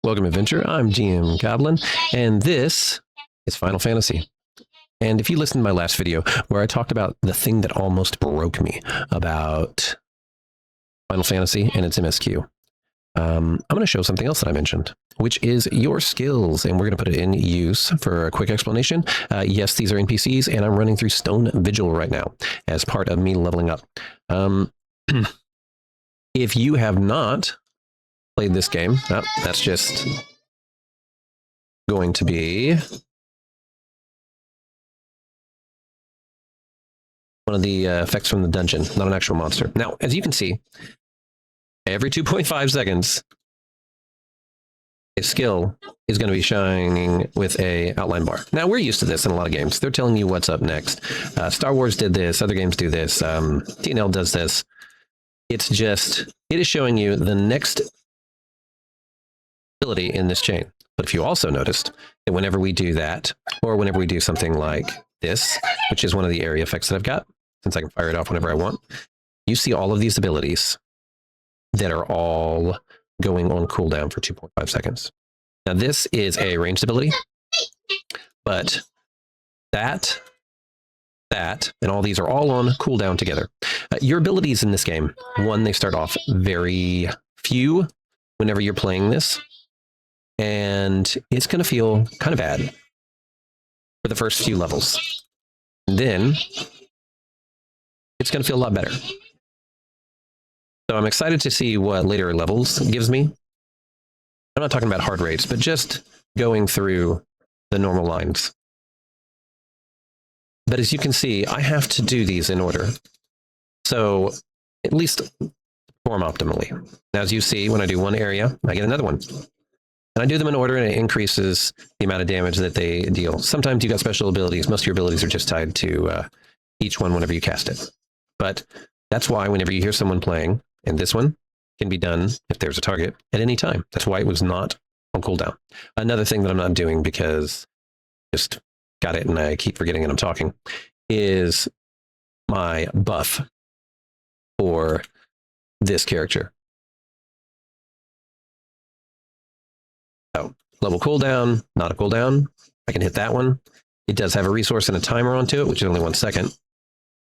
Welcome to Adventure. I'm GM Goblin, and this is Final Fantasy. And if you listened to my last video where I talked about the thing that almost broke me about Final Fantasy and its MSQ, I'm going to show something else that I mentioned, which is your skills, and we're going to put it in use for a quick explanation. Yes, these are NPCs, and I'm running through Stone Vigil right now as part of me leveling up. If you have not played this game, that's just going to be one of the effects from the dungeon, not an actual monster. Now, as you can see, every 2.5 seconds, a skill is going to be shining with a outline bar. Now, we're used to this in a lot of games. They're telling you what's up next. Star Wars did this. Other games do this. TNL does this. It's just, it is showing you the next ability in this chain. But if you also noticed that whenever we do that, or whenever we do something like this, which is one of the area effects that I've got, since I can fire it off whenever I want, you see all of these abilities that are all going on cooldown for 2.5 seconds. Now, this is a ranged ability, but that, and all these are all on cooldown together. Your abilities in this game, one, they start off very few whenever you're playing this, and it's going to feel kind of bad for the first few levels. And then it's going to feel a lot better. So I'm excited to see what later levels gives me. I'm not talking about hard raids, but just going through the normal lines. But as you can see, I have to do these in order. So at least perform optimally. Now, as you see, when I do one area, I get another one. And I do them in order, and it increases the amount of damage that they deal. Sometimes you got special abilities. Most of your abilities are just tied to each one whenever you cast it. But that's why whenever you hear someone playing, and this one can be done if there's a target at any time. That's why it was not on cooldown. Another thing that I'm not doing because just got it and I keep forgetting and I'm talking is my buff for this character. So level cooldown, not a cooldown. I can hit that one. It does have a resource and a timer onto it, which is only 1 second.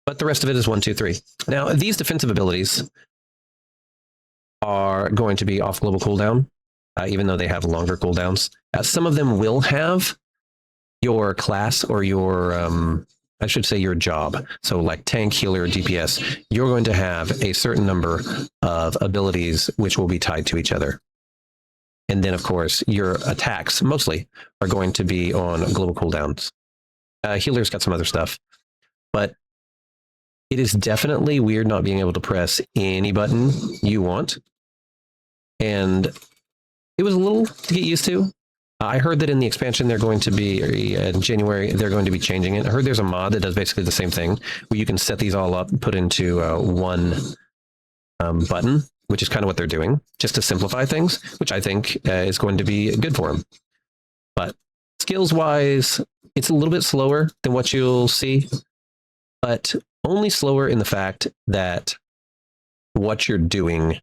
But the rest of it is 1, 2, 3. Now, these defensive abilities are going to be off global cooldown, even though they have longer cooldowns. Some of them will have your class or your, I should say your job. So like tank, healer, DPS, you're going to have a certain number of abilities which will be tied to each other. And then, of course, your attacks mostly are going to be on global cooldowns. Healer's got some other stuff, but it is definitely weird not being able to press any button you want. And it was a little to get used to. I heard that in the expansion, they're going to be, in January, they're going to be changing it. I heard there's a mod that does basically the same thing, where you can set these all up and put into one button, which is kind of what they're doing, just to simplify things, which I think is going to be good for them. But skills-wise, it's a little bit slower than what you'll see, but only slower in the fact that what you're doing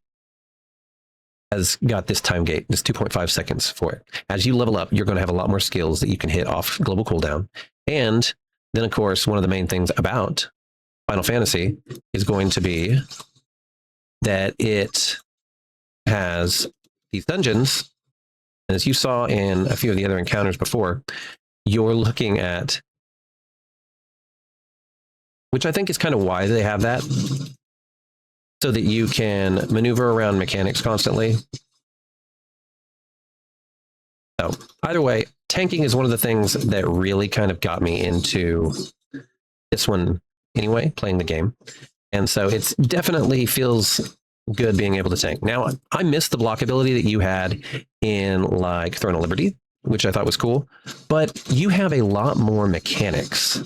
has got this time gate, this 2.5 seconds for it. As you level up, you're going to have a lot more skills that you can hit off global cooldown. And then, of course, one of the main things about Final Fantasy is going to be that it has these dungeons. And as you saw in a few of the other encounters before, you're looking at, which I think is kind of why they have that, so that you can maneuver around mechanics constantly. So either way, tanking is one of the things that really kind of got me into this one anyway, playing the game. And so it's definitely feels good being able to tank. Now, I missed the block ability that you had in like Throne of Liberty, which I thought was cool, but you have a lot more mechanics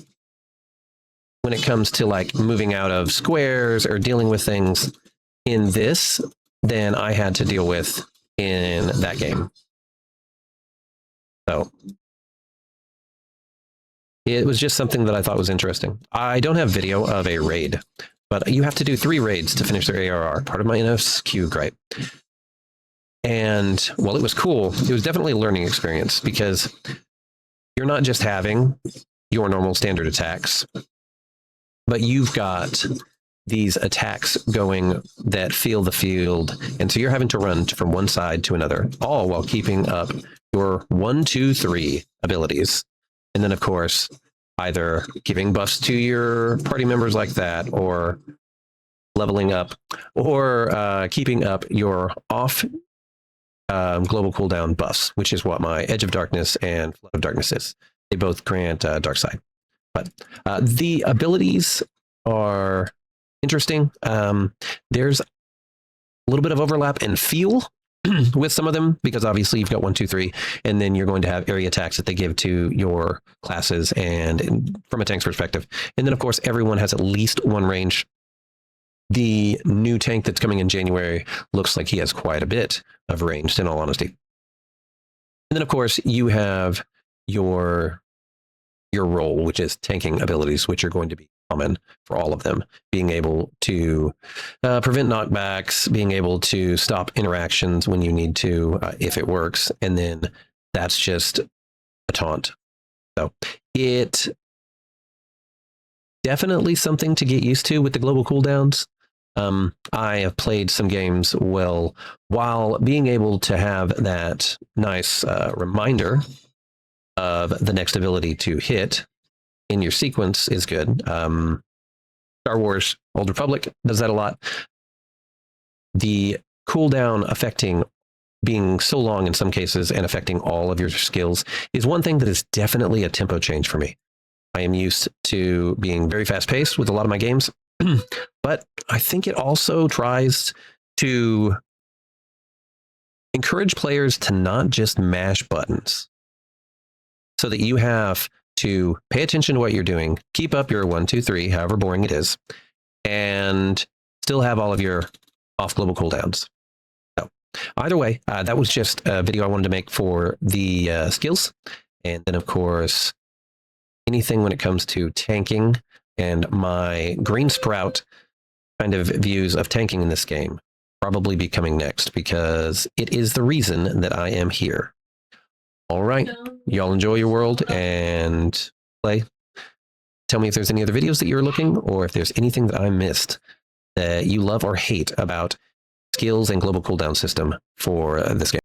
when it comes to like moving out of squares or dealing with things in this than I had to deal with in that game. So it was just something that I thought was interesting. I don't have video of a raid, but you have to do 3 raids to finish their ARR. Part of my NSQ gripe. And well, it was cool. It was definitely a learning experience because you're not just having your normal standard attacks, but you've got these attacks going that feel the field. And so you're having to run from one side to another, all while keeping up your 1, 2, 3 abilities. And then, of course, either giving buffs to your party members like that, or leveling up, or keeping up your off global cooldown buffs, which is what my Edge of Darkness and Flood of Darkness is. They both grant dark side. But the abilities are interesting. There's a little bit of overlap in feel with some of them, because obviously you've got 1, 2, 3, and then you're going to have area attacks that they give to your classes and from a tank's perspective. And then, of course, everyone has at least one range. The new tank that's coming in January looks like he has quite a bit of range, in all honesty. And then, of course, you have your role, which is tanking abilities, which are going to be common for all of them. Being able to prevent knockbacks, being able to stop interactions when you need to, if it works. And then that's just a taunt. So it definitely something to get used to with the global cooldowns. I have played some games while being able to have that nice reminder of the next ability to hit in your sequence is good. Star Wars Old Republic does that a lot. The cooldown affecting being so long in some cases and affecting all of your skills is one thing that is definitely a tempo change for me. I am used to being very fast paced with a lot of my games, but I think it also tries to encourage players to not just mash buttons, so that you have to pay attention to what you're doing, keep up your 1, 2, 3, however boring it is, and still have all of your off global cooldowns. So either way, that was just a video I wanted to make for the skills. And then, of course, anything when it comes to tanking and my Green Sprout kind of views of tanking in this game probably be coming next, because it is the reason that I am here. All right, y'all enjoy your world and play. Tell me if there's any other videos that you're looking, or if there's anything that I missed that you love or hate about skills and global cooldown system for this game.